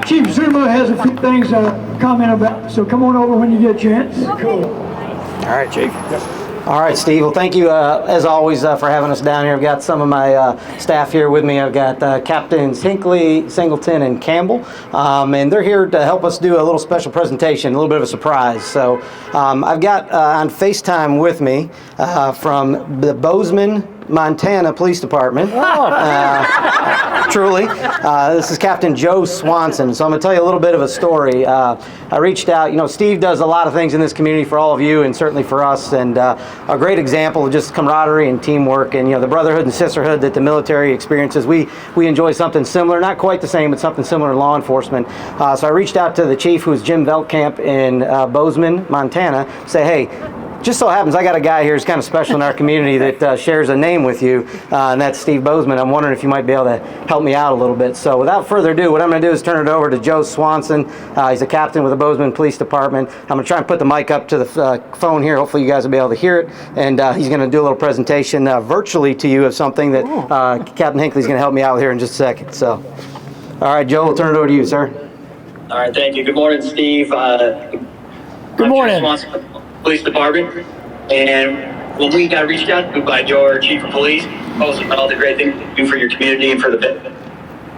Chief Zuidema has a few things to comment about, so come on over when you get a chance. Cool. All right, Chief. All right, Steve. Well, thank you, as always, for having us down here. I've got some of my staff here with me. I've got Captains Hinckley, Singleton, and Campbell, and they're here to help us do a little special presentation, a little bit of a surprise. So I've got on FaceTime with me from the Bozeman, Montana Police Department. Truly. This is Captain Joe Swanson. So I'm going to tell you a little bit of a story. I reached out. You know, Steve does a lot of things in this community for all of you and certainly for us, and a great example of just camaraderie and teamwork and, you know, the brotherhood and sisterhood that the military experiences. We enjoy something similar, not quite the same, but something similar in law enforcement. So I reached out to the chief, who's Jim Veltkamp in Bozeman, Montana, say, hey, just so happens I got a guy here who's kind of special in our community that shares a name with you, and that's Steve Bozeman. I'm wondering if you might be able to help me out a little bit. So without further ado, what I'm going to do is turn it over to Joe Swanson. He's a captain with the Bozeman Police Department. I'm going to try and put the mic up to the phone here. Hopefully you guys will be able to hear it. And he's going to do a little presentation virtually to you of something that Captain Hinckley's going to help me out with here in just a second. So, all right, Joe, we'll turn it over to you, sir. All right, thank you. Good morning, Steve. Good morning. Police Department, and when we got reached out to by your Chief of Police, about all the great things you do for your community and for the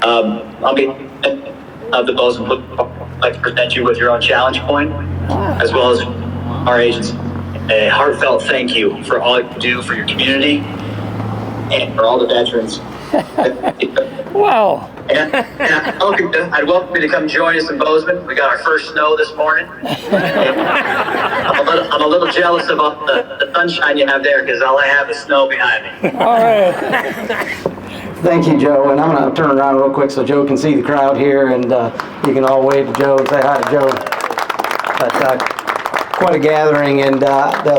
I'll be of the Bozeman Police Department. I'd like to present you with your own challenge point, as well as our agents. A heartfelt thank you for all you do for your community and for all the veterans. Wow. And I'd welcome you to come join us in Bozeman. We got our first snow this morning. I'm a little jealous about the sunshine you have there, because all I have is snow behind me. All right. Thank you, Joe. And I'm going to turn around real quick so Joe can see the crowd here, and you can all wave to Joe and say hi to Joe. But, quite a gathering, and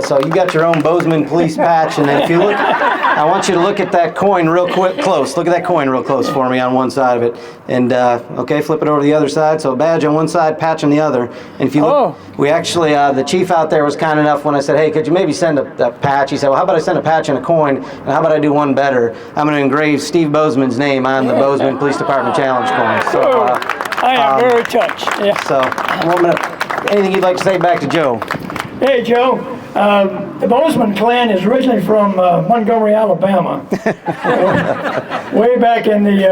so you got your own Bozeman Police patch, and then if you look, I want you to look at that coin real close. Look at that coin real close for me on one side of it, and okay, flip it over to the other side. So a badge on one side, patch on the other. And if you look, we actually, the chief out there was kind enough when I said, hey, could you maybe send a patch? He said, well, how about I send a patch and a coin, and how about I do one better? I'm going to engrave Steve Bozeman's name on the Bozeman Police Department challenge coin. So I am very touched. Yeah. So I'm going to. Anything you'd like to say back to Joe? Hey, Joe. The Bozeman clan is originally from Montgomery, Alabama. Way back in the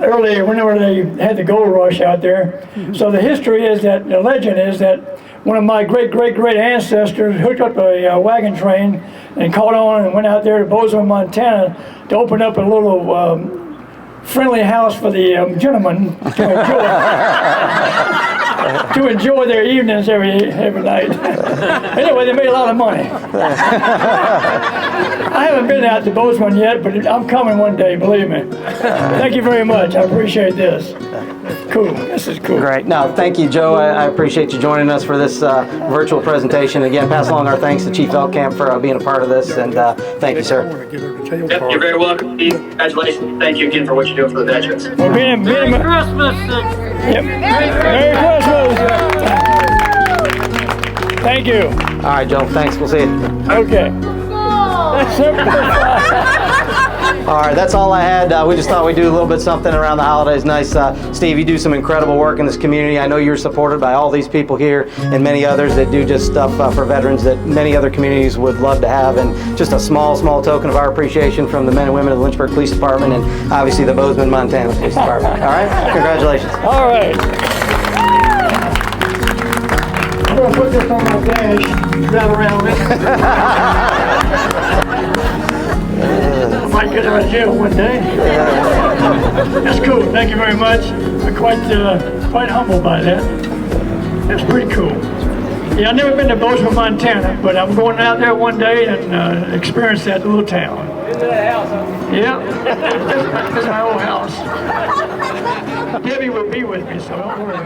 early, whenever they had the gold rush out there. So the history is that, the legend is that one of my great ancestors hooked up a wagon train and caught on and went out there to Bozeman, Montana to open up a little friendly house for the gentlemen to enjoy their evenings every night. Anyway, they made a lot of money. I haven't been out to Bozeman yet, but I'm coming one day, believe me. Thank you very much. I appreciate this. Cool. This is cool. Great. No, thank you, Joe. I appreciate you joining us for this virtual presentation. Again, pass along our thanks to Chief Veltkamp for being a part of this, and thank you, sir. Yep, you're very welcome, Steve. Congratulations. Thank you again for what you're doing for the veterans. Well, Merry Christmas. Yep. Merry Christmas. Thank you. All right, Joe. Thanks. We'll see you. Okay. All right, that's all I had. We just thought we'd do a little bit something around the holidays. Nice. Steve, you do some incredible work in this community. I know you're supported by all these people here and many others that do just stuff for veterans that many other communities would love to have. And just a small token of our appreciation from the men and women of the Lynchburg Police Department and obviously the Bozeman, Montana Police Department. All right? Congratulations. All right. I'm going to put this on my dash, drive around with it. Might get out of jail one day. That's cool. Thank you very much. I'm quite humbled by that. That's pretty cool. Yeah, I've never been to Bozeman, Montana, but I'm going out there one day and experience that little town. Into that house, huh? Yeah. This is my old house. Debbie will be with me, so don't worry.